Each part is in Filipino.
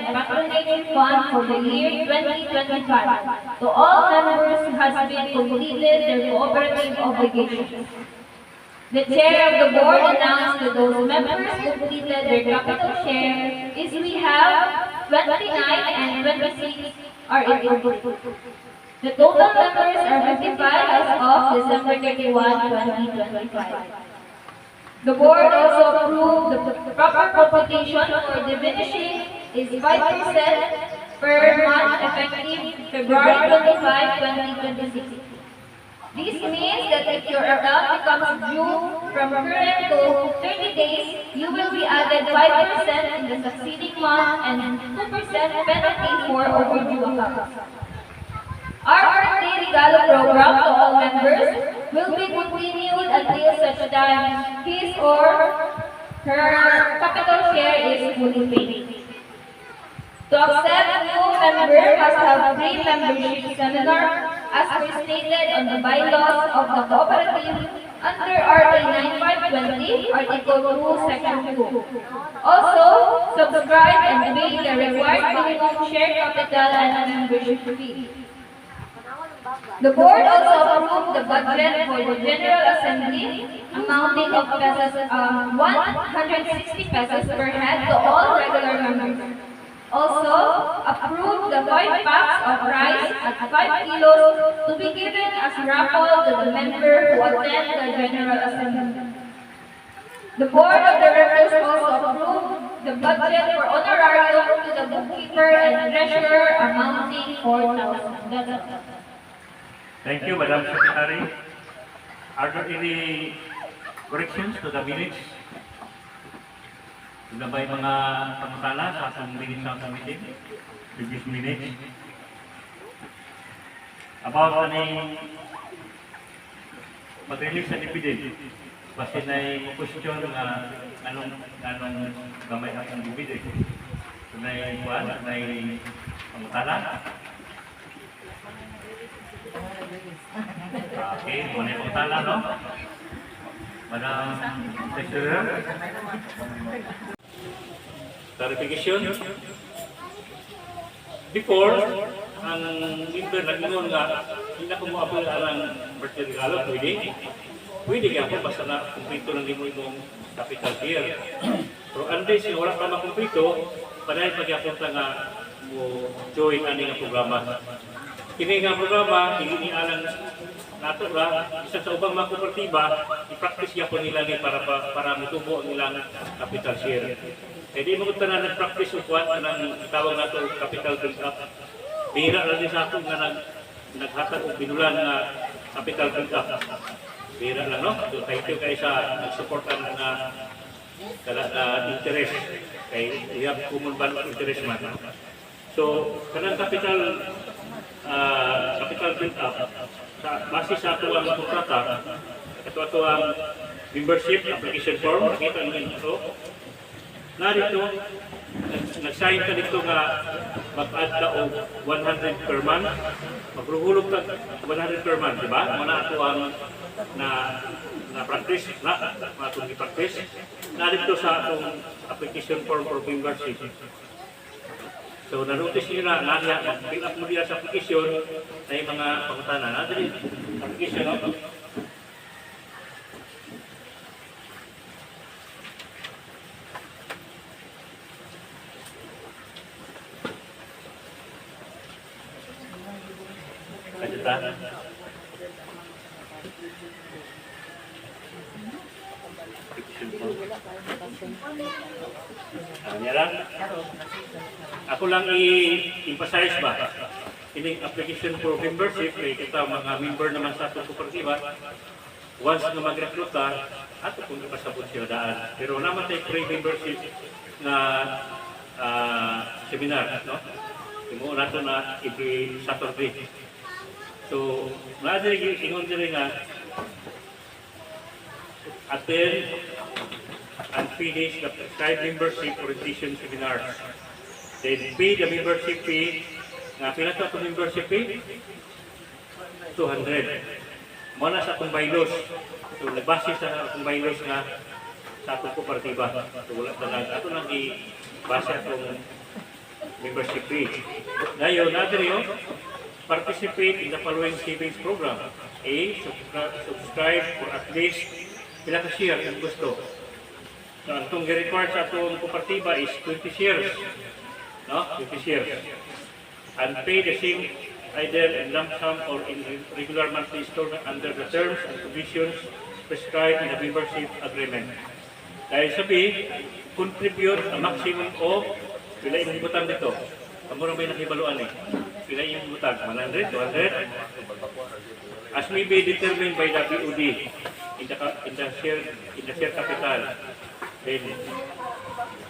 and Patronage Fund for the year 2025. To all members who has been completed their cooperative obligations. The chair of the board announced that those members completed their capital share is we have 29 and 26 are in progress. The total members are 55 as of December 31, 2025. The board also approved the proper computation for diminishing is 5% per month effective February 25, 2026. This means that if your account becomes due from current to 30 days, you will be added 5% in the succeeding month and 2% penalty for overdue accounts. Our birthday regalo program to all members will be continued until such time his or her capital share is fully paid. To accept a new member must have free membership seminar as stated on the bylaws of the cooperative under RA 9520, Article 2, Section 2. Also, subscribe and pay the required minimum share capital and membership fee. The board also approved the budget for the General Assembly amounting of 160 pesos per head to all regular members. Also, approved the 5 packs of rice at 5 kilos to be given as raffle to the member who attend the General Assembly. The Board of Directors also approved the budget for honorarium to the bookkeeper and treasurer amounting 4,000. Thank you, Madam Secretary. Are there any corrections to the minutes? Sila ba'y mga pagkakala sa ating minutes ng meeting? Previous minutes? About ano mag-release sa dividend. Kasi na question nga anong gamay ang dividend. So na pagkakala? Okay, muna yung pagkakala, no? Madam Treasurer. Clarification. Before, ang member nag-ingon nga, hindi na kumuha ang birthday regalo, pwede kaya po basta na kumplito ng imong capital share. Pero unless wala ka makumplito, panahin pag-apunta nga mo join ani nga programa. Kini nga programa, hindi alang nato ra isa sa ubang mga kooperatiba, i-practice ya po nila ni para mutubo ang ilang capital share. Kaya di mo tanan nag-practice o kuwan ng tawag nato capital build up. Bihira lang din sa ato nga naghatag og binulan nga capital build up. Bihira lang, no? So thank you kay sa nag-supportan na interest kay iya common ban interest man. So kanang capital build up base sa ato ang kontrata, ito ang membership application form, nakita nyo ito. Narito, nag-sign ka dito nga mag-add ka o 100 per month, magruhulog ka 100 per month, di ba? Muna ito ang na-practice, matong i-practice. Narito sa atong application form for membership. So, na-notice nyo na, mag-fill up mo diya sa application na yung mga pangutanan. Natin yung application, no? Kajutan. Ako lang i-emphasize ba, ini application for membership, kita mga member naman sa atong kooperatiba, once na mag-recruit ka, ato kung ipasabot siya daan. Pero naman tayo pre-membership na seminar, no? Imo nato na every Saturday. So, natin ingon din nga, attend and finish the prescribed membership orientation seminars. Then pay the membership fee. Nga pila sa membership fee? 200. Muna sa atong bylaws. So nagbase sa atong bylaws nga sa atong kooperatiba. So wala talaga. Ato nang i-base atong membership fee. Ngayon, natin participate in the following savings program. A. Subscribe for at least pila ka share kung gusto. So, ang itong required sa itong kooperatiba is 20 shares. No? 20 shares. And pay the same either in lump sum or in regular monthly installment under the terms and conditions prescribed in the membership agreement. Dahil sabi, contribute a maximum of pila yung butang dito. Kamura may nakibaluan eh. Pila yung butang? 100? 200? As may be determined by the BOD in the share capital. Then,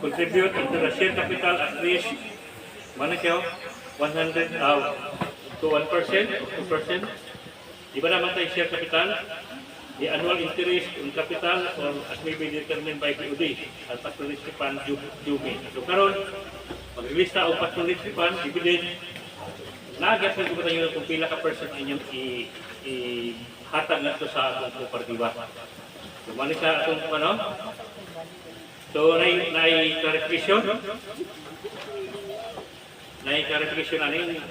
contribute into the share capital at least 100 to 1% or 2%. Iba naman tayo share capital. The annual interest on capital or as may be determined by BOD at patronage fund due. So karon mag-release na o patronage fund, dividend, naagat na kung tayo kung pila ka person inyong ihatag na ito sa atong kooperatiba. So mali sa atong ano? So na-clarification? Na-clarification ano yung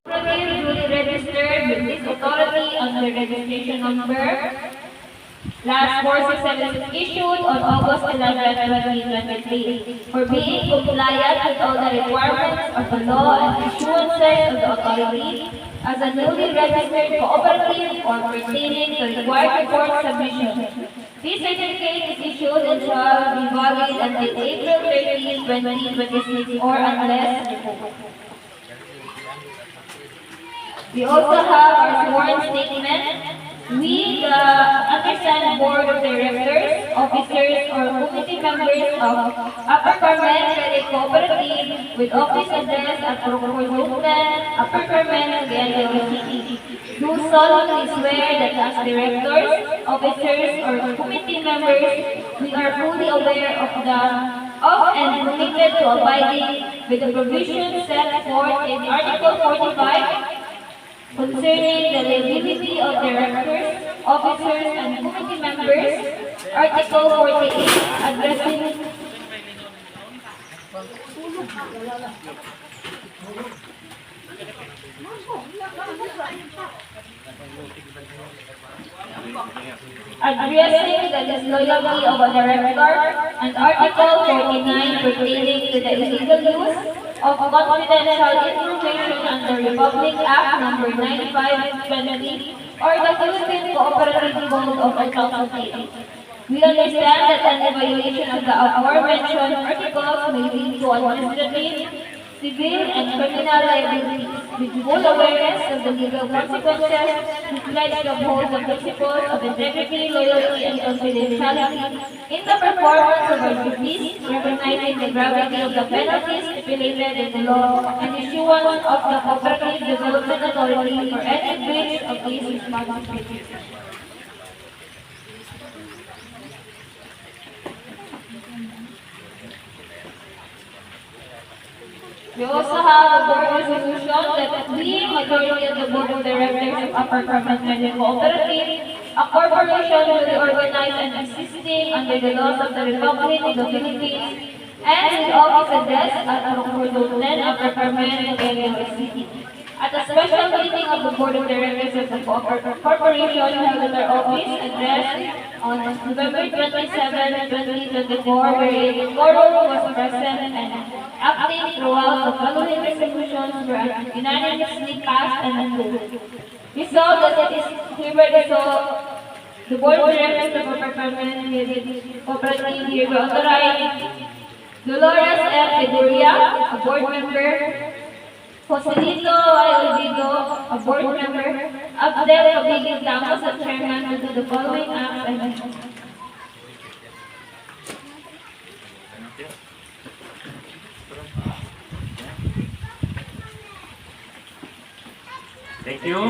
Cooperative duly registered with this authority under registration number /467 issued on August 11, 2023 for being compliant with all the requirements of the law and issuances of the authority as a newly registered cooperative or pertaining to required report submission. This certificate is issued and shall be valid until April 13, 2026 or unless revoked. We also have our sworn statement. We, the undersigned board of directors, officers, or committee members of Upper Carmen Credit Cooperative with office address at Procurement, Upper Carmen, Guerrero City, do solemnly swear that as directors, officers, or committee members, we are fully aware of and committed to abiding with the provisions set forth in Article 45 concerning the liability of directors, officers, and committee members, Article 48, addressing the disloyalty of a director, and Article 49 pertaining to the illegal use of confidential information under Republic Act Number 95/20 or the Philippine Cooperative Code of 2008. We understand that any violation of the aforementioned articles may lead to administrative, civil, and criminal liabilities. With full awareness of the legal consequences, we pledge to uphold the principles of integrity, loyalty, and confidentiality in the performance of our duties, recognizing the gravity of the penalties stipulated in the law and issuance of the Cooperative Development Authority for any breach of these responsibilities. We also have a board resolution that we, majority of the board of directors of Upper Carmen Credit Cooperative, a corporation duly organized and existing under the laws of the Republic of the Philippines, and with office address at Procurement, Upper Carmen, Guerrero City. At a special meeting of the board of directors of the corporation held at our office address on November 27, 2024, wherein the quorum was present and acting throughout the following resolutions were unanimously passed and approved. Resolved that it is hereby resolved, the board of directors of Upper Carmen Cooperative hereby authorize Dolores F. Peduria, a board member, Joselito I. Olvido, a board member, Abdel Pabigil Damos, a chairman, to do the following acts and measures. Thank you.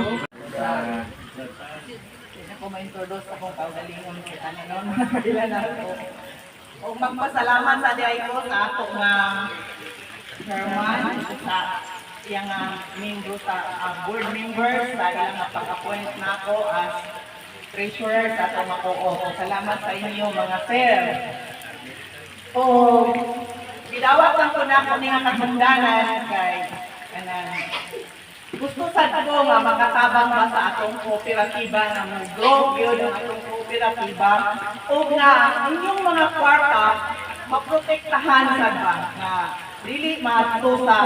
Ako ma-introduce akong kaugalingon kita ninon. Dila na ako. O magpasalamat sa diay ko sa ato nga chairman sa iyang membro sa board members sa ilang pag-appoint nako as treasurer sa ato nga co-op. Salamat sa inyo mga sir. O Gidawat lang ko na ko nga kasundanan kay kanan. Gusto sad ko nga makatabang ba sa atong kooperatiba nga mo-grow yun ang atong kooperatiba o nga inyong mga kwarta maprotektahan sad ba nga dili maadto sa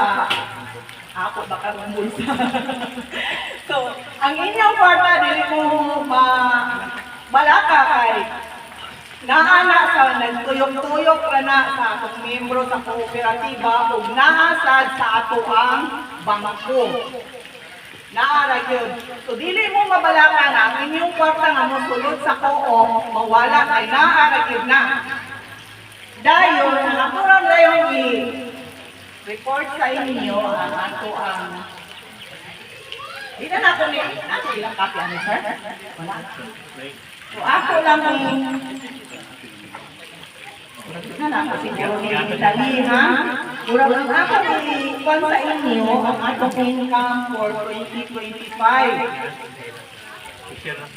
ako baka rumulsa. So, ang inyong kwarta dili mo malaka kay naana sa nagtuyok-tuyok ra na sa atong membro sa kooperatiba ug naasad sa ato ang bangko. Naara yun. So, dili mo mabalaka na ang inyong kwarta nga mosulod sa co-op, mawala kay naara yun na. Dayon, natural na yung i-report sa inyo ang ato ang di na nato ni nato ilang copy ano, sir? Wala. So, ako lang si Jerome Dali, ha? Murag ako i-kwan sa inyo ang atong income for 2025. Share lang.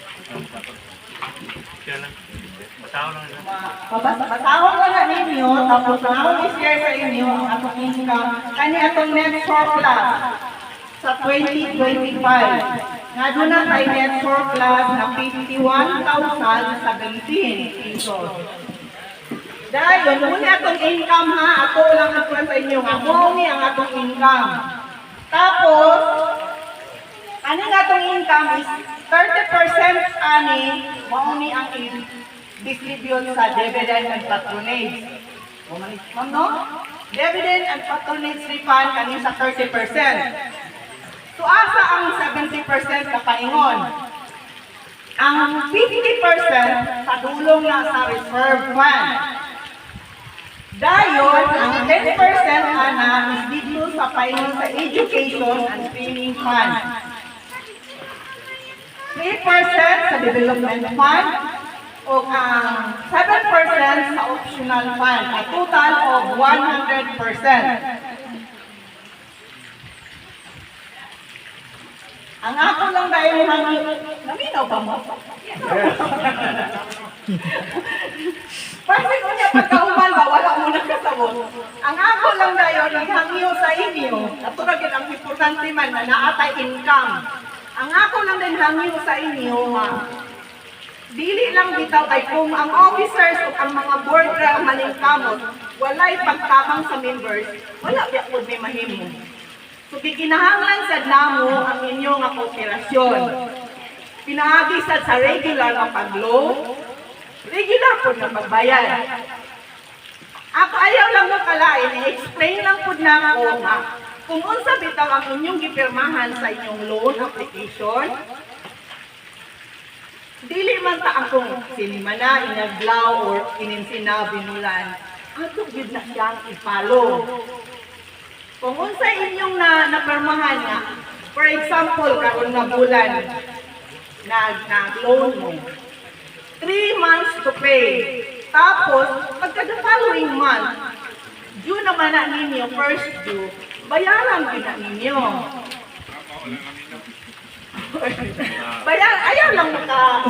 Share lang. Bataw lang na. Basahon lang na ninyo, tapos ako i-share sa inyo ang atong income. Kani atong net surplus sa 2025. Nga doon na tayo net surplus na 51,017 pesos. Dahil, muna itong income ha, ako lang ako sa inyo nga, mo ang atong income. Tapos, ano nga itong income is 30% ani, mauni ang i-distribute sa dividend and patronage. Ma'am, no? Dividend and patronage refund kani sa 30%. So, asa ang 70% kapaingon? Ang 50% sa dulong na sa reserve fund. Dayon, ang 10% ana is dito sa paingon sa education and training fund. 3% sa development fund o ang 7% sa optional fund, a total of 100%. Ang ako lang dahil naminaw ba mo? Kasi kung niya pagkauman ba, wala mo nagkasabot. Ang ako lang dahil hangyo sa inyo, natulad yun ang importante man na naatay income. Ang ako lang din hangyo sa inyo, dili lang bitaw kay kung ang officers o ang mga board ra maningkamot, walay pagtabang sa members, wala biya po may mahimo. So, gikinahanglan sad namo ang inyong kooperasyon. Pinaagi sad sa regular na pag-loan, regular po na pagbayad. Ako ayaw lang mo kalain, i-explain lang po na ako nga kung unsa bitaw ang inyong gipirmahan sa inyong loan application, dili man ta akong sinimana, inaglaw, or ininsinabinulan, ato yun na siyang ipalo. Kung unsa inyong napirmahan nga, for example, karon nga bulan, nag-loan mo, 3 months to pay. Tapos, pagka the following month, due naman na ninyo, first due, bayaran din na ninyo. Ayaw lang maka,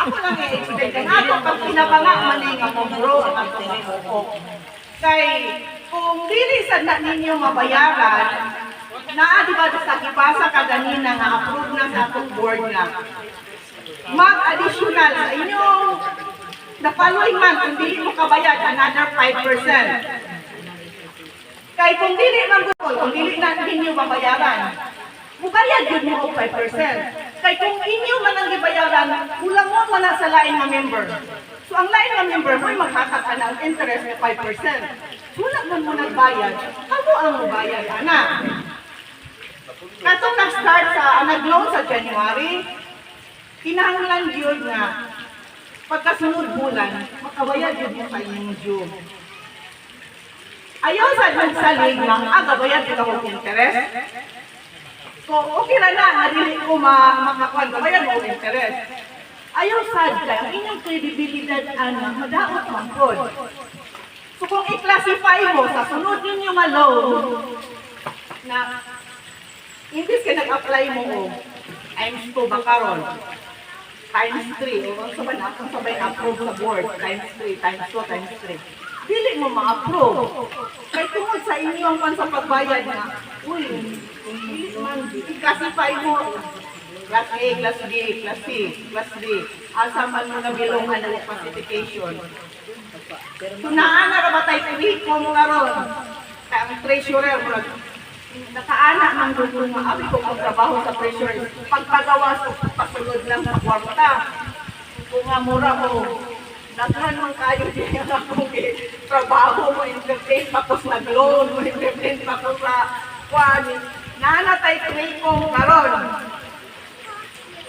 ako lang i-explain. Kaya ako, pag pinabanga man nga mo, bro, ang tinigok. Kay, kung dili sad na ninyo mabayaran, di ba sa ipasa ka ganina nga approve na sa atong board na, mag-additional sa inyong the following month, kung dili mo kabayad, another 5%. Kay kung dili man gusto, kung dili na ninyo mabayaran, mubayad yun mo 5%. Kay kung inyo man ang gibayaran, kulang mo na sa lain na member. So ang lain na member mo ay magkakata ng interest na 5%. Wala man mo nagbayad, ako ang mabayad, anak. Katong nag-start sa, nag-loan sa January, kinahanglan yun nga, pagkasunod bulan, makabayad yun mo sa inyong due. Ayaw sa nagsalig na, gabayad yun ako interest. So, okay na nadili ko makakuan, gabayad mo interest. Ayaw sad ka, ang inyong credibility, madaot man po. So, kung i-classify mo sa sunod ninyo nga loan, na imbis ka nag-apply mo, times 2 ba karon? Times 3, o kung sabay na approve sa board, times 3, times 2, times 3. dili mo ma-approve. Kay tungod sa inyo ang pan sa pagbayad na, uy, dili man, i-classify mo, Class A, Class B, Class C, Class D, asa man mo nabilongan ng classification. Tunaan na ba tayo curriculum nga ron? Ang treasurer, nakaana man doon kung maabi ko ang trabaho sa treasurer. Pagpagawa sa pasunod lang sa kwarta. Kung nga mura mo, daghan man kayo diya nga kung trabaho mo, entertain pa ko sa nag-loan, mo entertain pa ko sa kwan. Nanatay curriculum karon.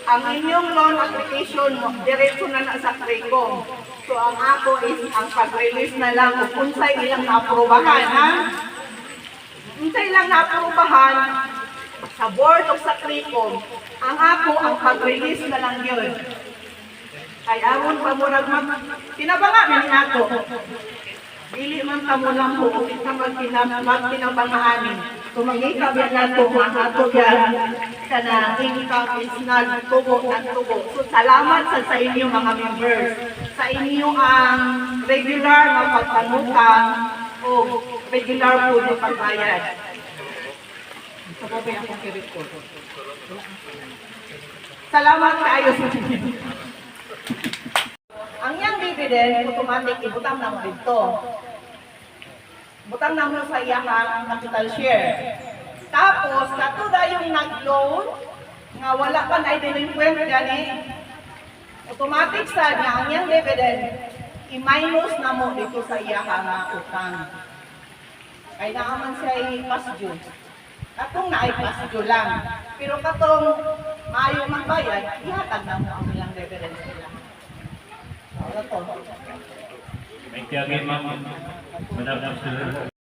Ang inyong loan application mo, diretso na sa curriculum. So ang ako is ang pag-release na lang kung unsay ilang na-aprobahan, ha? Unsay ilang na-aprobahan sa board of sa curriculum, ang ako ang pag-release na lang yun. Ay amon pa mo tinabanga man nato. Dili man ta mo lang mo kita magtinabangahanin. Kung magikab yan nato, ato yan kana income is nagtubo. So salamat sa inyo mga members. Sa inyo ang regular na pagpanutang o regular po na pagbayad. Sa po ba akong kirikot? Salamat kayo sa inyo. Ang yang dividend, automatic ibutang na mo dito. Butang na mo sa iyang capital share. Tapos, kato na yung nag-loan, nga wala pa na delinquent gani, automatic sa niya, ang yang dividend, i-minus na mo dito sa iyang utang. Ay naaman siya i-pass due. Katong na i-pass due lang. Pero katong maayo magbayad, ihatag na mo ang ilang dividend nila. Thank you again, ma'am. Madam Chancellor.